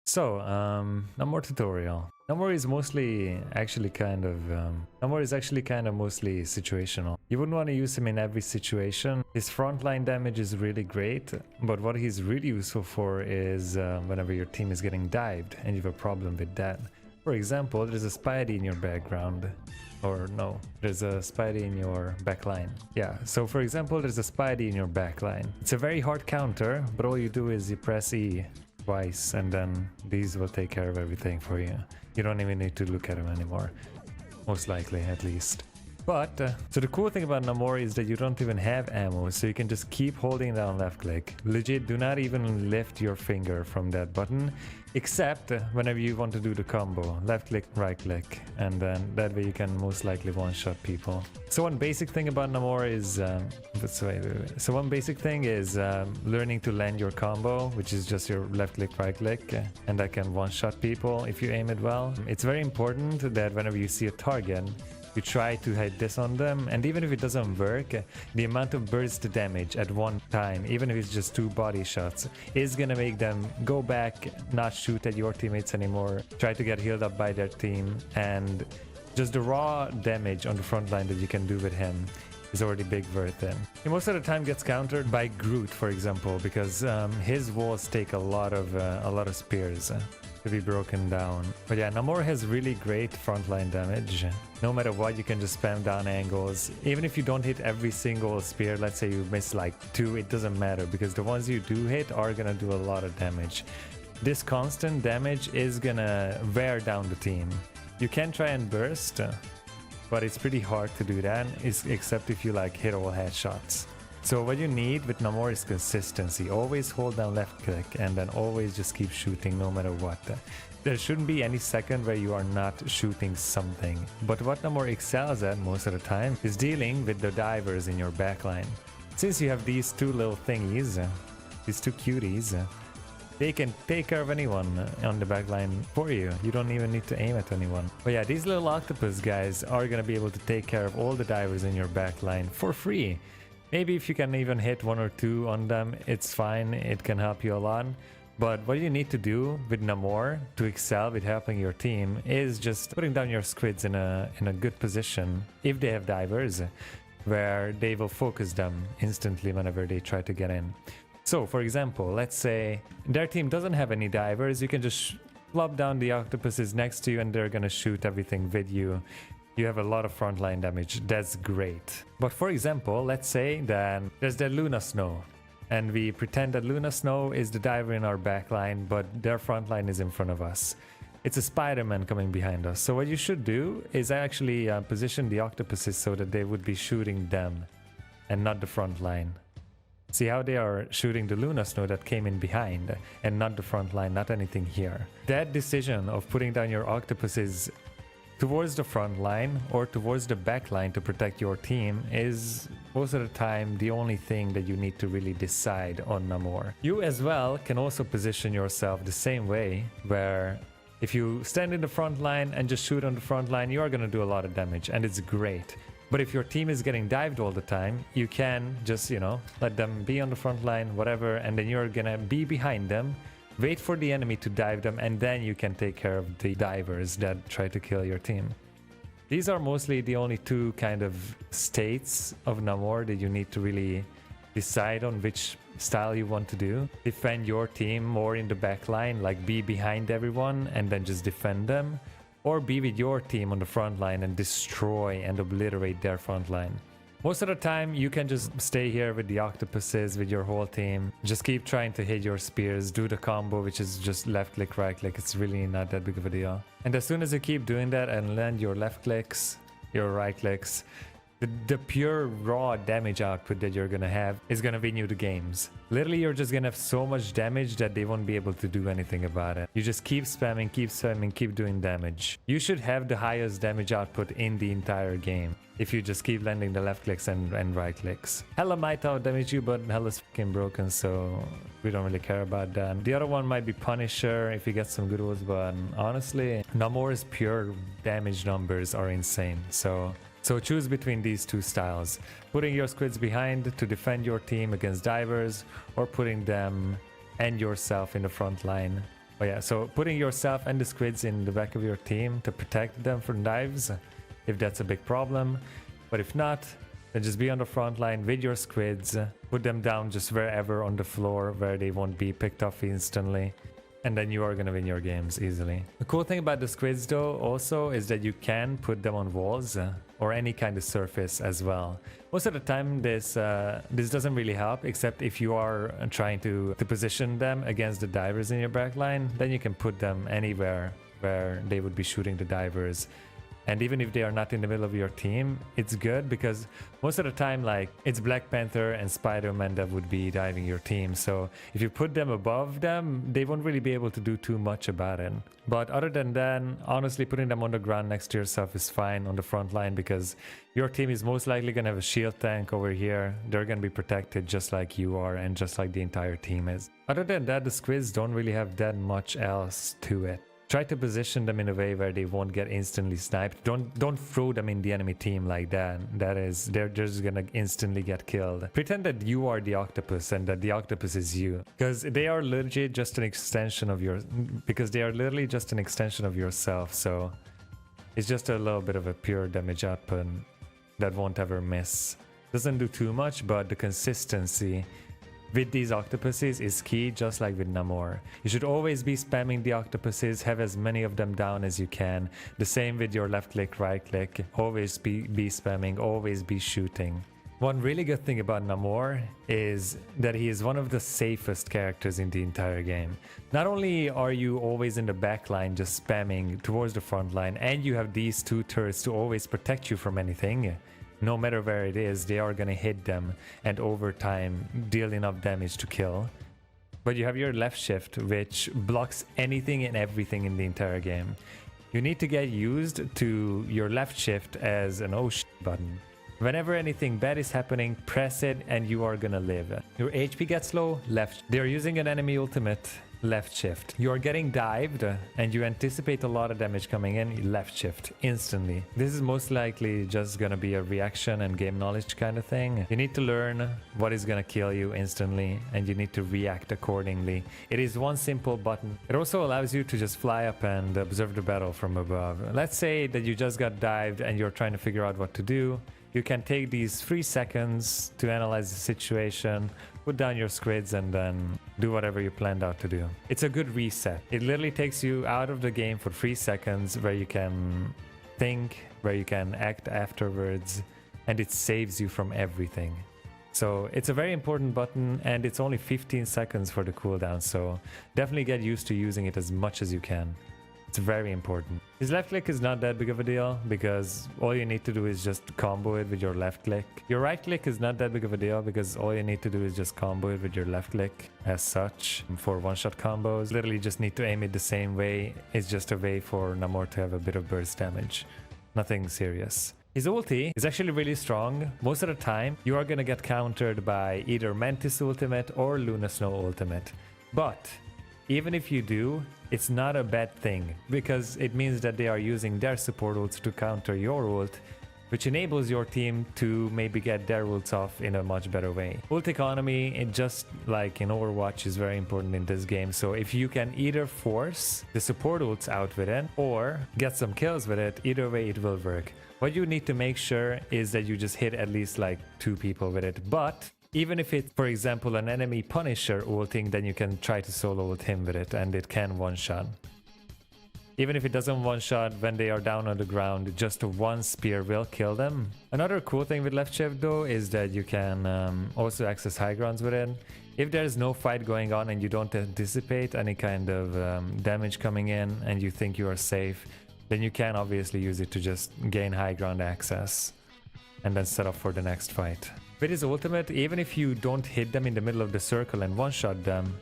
So, Namor tutorial. Namor is actually kind of mostly situational. You wouldn't want to use him in every situation. His frontline damage is really great, but what he's really useful for is whenever your team is getting dived and you have a problem with that. For example, there's a Spidey in your background. Or no, there's a Spidey in your backline. Yeah, so for example, there's a Spidey in your backline. It's a very hard counter, but all you do is you press E twice and then these will take care of everything for you. You don't even need to look at them anymore. Most likely, at least. But, so the cool thing about Namor is that you don't even have ammo, so you can just keep holding down left click. Legit, do not even lift your finger from that button, except whenever you want to do the combo. Left click, right click, and then that way you can most likely one-shot people. So one basic thing about Namor is, learning to land your combo, which is just your left click, right click, and that can one-shot people if you aim it well. It's very important that whenever you see a target, you try to hit this on them, and even if it doesn't work, the amount of burst damage at one time, even if it's just 2 body shots, is gonna make them go back, not shoot at your teammates anymore, try to get healed up by their team, and just the raw damage on the front line that you can do with him is already big worth it. He most of the time gets countered by Groot, for example, because his walls take a lot of spears to be broken down. But yeah, Namor has really great frontline damage. No matter what, you can just spam down angles. Even if you don't hit every single spear, let's say you miss like 2, it doesn't matter because the ones you do hit are gonna do a lot of damage. This constant damage is gonna wear down the team. You can try and burst, but it's pretty hard to do that, except if you like hit all headshots. So what you need with Namor is consistency. Always hold down left click and then always just keep shooting no matter what. There shouldn't be any second where you are not shooting something. But what Namor excels at most of the time is dealing with the divers in your backline. Since you have these 2 little thingies, these 2 cuties, they can take care of anyone on the backline for you. You don't even need to aim at anyone. But yeah, these little octopus guys are gonna be able to take care of all the divers in your backline for free. Maybe if you can even hit 1 or 2 on them, it's fine, it can help you a lot. But what you need to do with Namor to excel with helping your team is just putting down your squids in a good position, if they have divers, where they will focus them instantly whenever they try to get in. So, for example, let's say their team doesn't have any divers, you can just plop down the octopuses next to you and they're gonna shoot everything with you. You have a lot of frontline damage, that's great. But for example, let's say that there's the Luna Snow, and we pretend that Luna Snow is the diver in our backline, but their frontline is in front of us. It's a Spider-Man coming behind us. So what you should do is actually position the octopuses so that they would be shooting them and not the front line. See how they are shooting the Luna Snow that came in behind and not the front line, not anything here. That decision of putting down your octopuses towards the front line or towards the back line to protect your team is most of the time the only thing that you need to really decide on Namor. You as well can also position yourself the same way, where if you stand in the front line and just shoot on the front line, you are going to do a lot of damage and it's great. But if your team is getting dived all the time, you can just, you know, let them be on the front line, whatever, and then you're going to be behind them. Wait for the enemy to dive them, and then you can take care of the divers that try to kill your team. These are mostly the only 2 kind of states of Namor that you need to really decide on which style you want to do. Defend your team more in the back line, like be behind everyone and then just defend them. Or be with your team on the front line and destroy and obliterate their front line. Most of the time, you can just stay here with the octopuses, with your whole team. Just keep trying to hit your spears, do the combo, which is just left click, right click. It's really not that big of a deal. And as soon as you keep doing that and land your left clicks, your right clicks, the pure raw damage output that you're gonna have is gonna win you the games. Literally, you're just gonna have so much damage that they won't be able to do anything about it. You just keep spamming, keep doing damage. You should have the highest damage output in the entire game if you just keep landing the left clicks and right clicks. Hella might out damage you, but Hella's fucking broken, so we don't really care about that. The other one might be Punisher if you get some good ones, but honestly, Namor's pure damage numbers are insane. So choose between these 2 styles. Putting your squids behind to defend your team against divers, or putting them and yourself in the front line Oh yeah, so putting yourself and the squids in the back of your team to protect them from dives, if that's a big problem. But if not, then just be on the front line with your squids, put them down just wherever on the floor where they won't be picked off instantly. And then you are gonna win your games easily. The cool thing about the squids though also is that you can put them on walls or any kind of surface as well. Most of the time this doesn't really help, except if you are trying to position them against the divers in your backline, then you can put them anywhere where they would be shooting the divers. And even if they are not in the middle of your team, it's good because most of the time, like, it's Black Panther and Spider-Man that would be diving your team. So if you put them above them, they won't really be able to do too much about it. But other than that, honestly, putting them on the ground next to yourself is fine on the front line because your team is most likely going to have a shield tank over here. They're going to be protected just like you are and just like the entire team is. Other than that, the squids don't really have that much else to it. Try to position them in a way where they won't get instantly sniped. Don't throw them in the enemy team like that. They're just gonna instantly get killed. Pretend that you are the octopus and that the octopus is you, because they are literally just an extension of yourself. So it's just a little bit of a pure damage output that won't ever miss. Doesn't do too much, but the consistency with these octopuses is key, just like with Namor. You should always be spamming the octopuses, have as many of them down as you can. The same with your left click, right click. Always be spamming, always be shooting. One really good thing about Namor is that he is one of the safest characters in the entire game. Not only are you always in the back line just spamming towards the front line, and you have these two turrets to always protect you from anything. No matter where it is, they are gonna hit them and over time deal enough damage to kill. But you have your left shift, which blocks anything and everything in the entire game. You need to get used to your left shift as an oh shit button. Whenever anything bad is happening, press it and you are gonna live. Your HP gets low, left. They're using an enemy ultimate, left shift. You are getting dived and you anticipate a lot of damage coming in, left shift instantly. This is most likely just gonna be a reaction and game knowledge kind of thing. You need to learn what is gonna kill you instantly and you need to react accordingly. It is one simple button. It also allows you to just fly up and observe the battle from above. Let's say that you just got dived and you're trying to figure out what to do. You can take these 3 seconds to analyze the situation, put down your squids, and then do whatever you planned out to do. It's a good reset. It literally takes you out of the game for 3 seconds where you can think, where you can act afterwards, and it saves you from everything. So it's a very important button, and it's only 15 seconds for the cooldown, so definitely get used to using it as much as you can. It's very important. His left click is not that big of a deal because all you need to do is just combo it with your left click. Your right click is not that big of a deal because all you need to do is just combo it with your left click as such. For one-shot combos, literally just need to aim it the same way. It's just a way for Namor to have a bit of burst damage. Nothing serious. His ulti is actually really strong. Most of the time, you are gonna get countered by either Mantis ultimate or Luna Snow ultimate. But even if you do, it's not a bad thing, because it means that they are using their support ults to counter your ult, which enables your team to maybe get their ults off in a much better way. Ult economy, it just like in Overwatch, is very important in this game, so if you can either force the support ults out with it, or get some kills with it, either way it will work. What you need to make sure is that you just hit at least like 2 people with it, but even if it's, for example, an enemy Punisher ulting, then you can try to solo ult him with it, and it can one-shot. Even if it doesn't one-shot when they are down on the ground, just one spear will kill them. Another cool thing with left shift though is that you can also access high grounds with it. If there's no fight going on and you don't anticipate any kind of damage coming in and you think you are safe, then you can obviously use it to just gain high ground access and then set up for the next fight. With his ultimate, even if you don't hit them in the middle of the circle and one-shot them,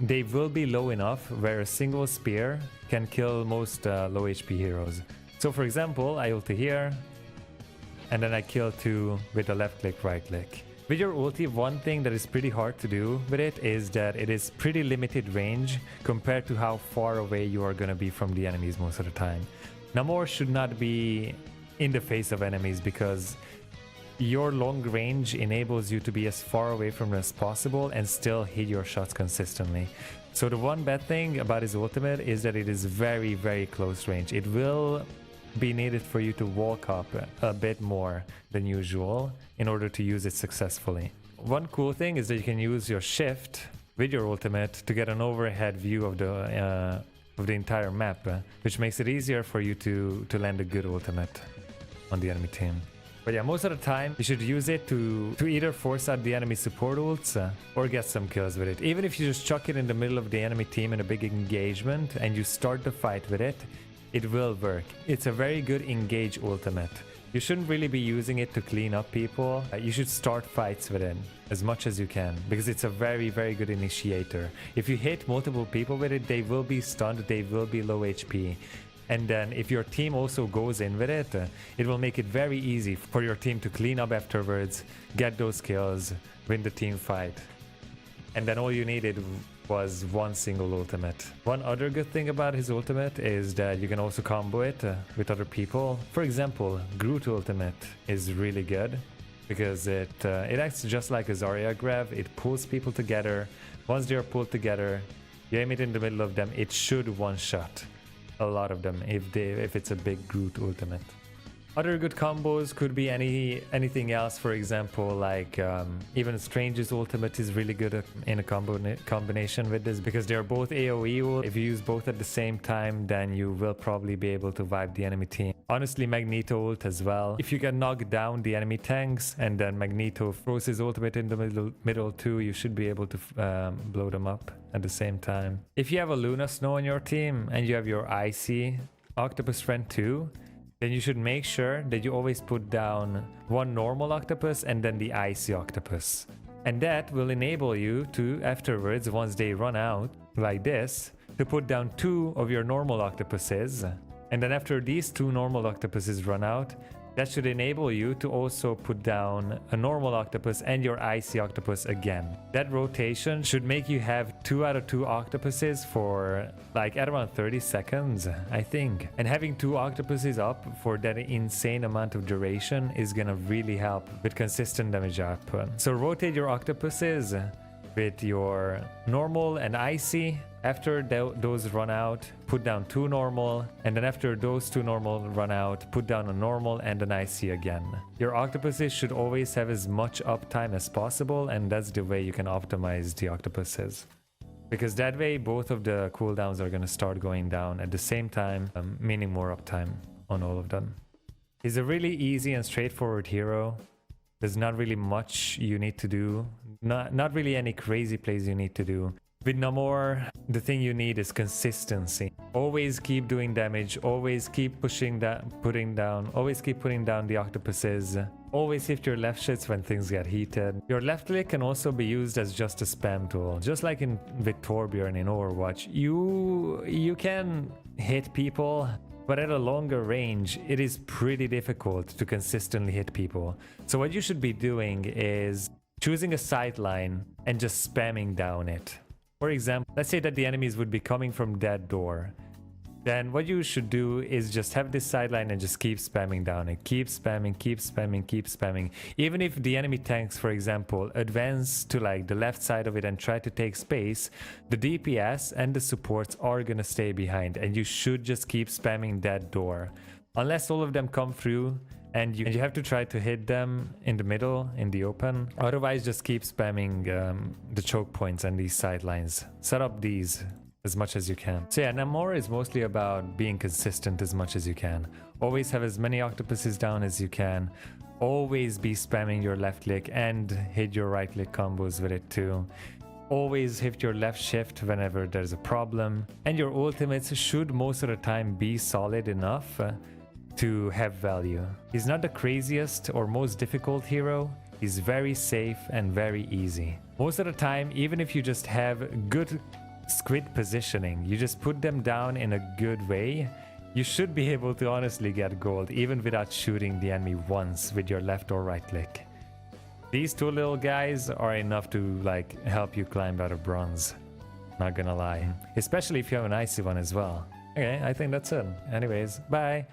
they will be low enough where a single spear can kill most low HP heroes. So for example, I ulti here, and then I kill 2 with a left click, right click. With your ulti, one thing that is pretty hard to do with it is that it is pretty limited range compared to how far away you are going to be from the enemies most of the time. Namor should not be in the face of enemies because your long range enables you to be as far away from them as possible and still hit your shots consistently. So the one bad thing about his ultimate is that it is very, very close range. It will be needed for you to walk up a bit more than usual in order to use it successfully. One cool thing is that you can use your shift with your ultimate to get an overhead view of the entire map, which makes it easier for you to land a good ultimate on the enemy team. But yeah, most of the time you should use it to either force out the enemy support ults or get some kills with it. Even if you just chuck it in the middle of the enemy team in a big engagement and you start the fight with it, it will work. It's a very good engage ultimate. You shouldn't really be using it to clean up people. You should start fights with it as much as you can, because it's a very, very good initiator. If you hit multiple people with it, they will be stunned, they will be low HP. And then if your team also goes in with it, it will make it very easy for your team to clean up afterwards, get those kills, win the team fight. And then all you needed was one single ultimate. One other good thing about his ultimate is that you can also combo it with other people. For example, Groot ultimate is really good because it acts just like a Zarya grab. It pulls people together. Once they are pulled together, you aim it in the middle of them, it should one-shot a lot of them if it's a big Groot ultimate. Other good combos could be anything else. For example, like even Strange's ultimate is really good in a combination with this, because they're both AoE ult. If you use both at the same time, then you will probably be able to wipe the enemy team. Honestly, Magneto ult as well. If you can knock down the enemy tanks and then Magneto throws his ultimate in the middle too, you should be able to blow them up at the same time. If you have a Luna Snow on your team and you have your Icy Octopus friend too, then you should make sure that you always put down one normal octopus and then the icy octopus. And that will enable you to, afterwards, once they run out, like this, to put down 2 of your normal octopuses. And then after these 2 normal octopuses run out, that should enable you to also put down a normal octopus and your icy octopus again. That rotation should make you have 2 out of 2 octopuses for like at around 30 seconds, I think. And having 2 octopuses up for that insane amount of duration is gonna really help with consistent damage output. So rotate your octopuses with your normal and icy. After those run out, put down 2 normal, and then after those 2 normal run out, put down a normal and an icy again. Your octopuses should always have as much uptime as possible, and that's the way you can optimize the octopuses. Because that way both of the cooldowns are going to start going down at the same time, meaning more uptime on all of them. He's a really easy and straightforward hero. There's not really much you need to do, not really any crazy plays you need to do. With Namor, the thing you need is consistency. Always keep doing damage, always keep putting down the octopuses. Always hit your left shits when things get heated. Your left click can also be used as just a spam tool. Just like with Torbjorn in Overwatch. You can hit people, but at a longer range, it is pretty difficult to consistently hit people. So what you should be doing is choosing a sideline and just spamming down it. For example, let's say that the enemies would be coming from that door. Then what you should do is just have this sideline and just keep spamming down it. Keep spamming, keep spamming, keep spamming. Even if the enemy tanks, for example, advance to like the left side of it and try to take space, the DPS and the supports are gonna stay behind, and you should just keep spamming that door. Unless all of them come through, and you have to try to hit them in the middle, in the open. Otherwise, just keep spamming the choke points and these sidelines. Set up these as much as you can. So yeah, Namor is mostly about being consistent as much as you can. Always have as many octopuses down as you can. Always be spamming your left click and hit your right click combos with it too. Always hit your left shift whenever there's a problem. And your ultimates should most of the time be solid enough to have value. He's not the craziest or most difficult hero. He's very safe and very easy. Most of the time, even if you just have good Squid positioning, you just put them down in a good way, you should be able to honestly get gold even without shooting the enemy once with your left or right click. These 2 little guys are enough to like help you climb out of bronze. Not gonna lie. Especially if you have an icy one as well. Okay, I think that's it. Anyways, bye.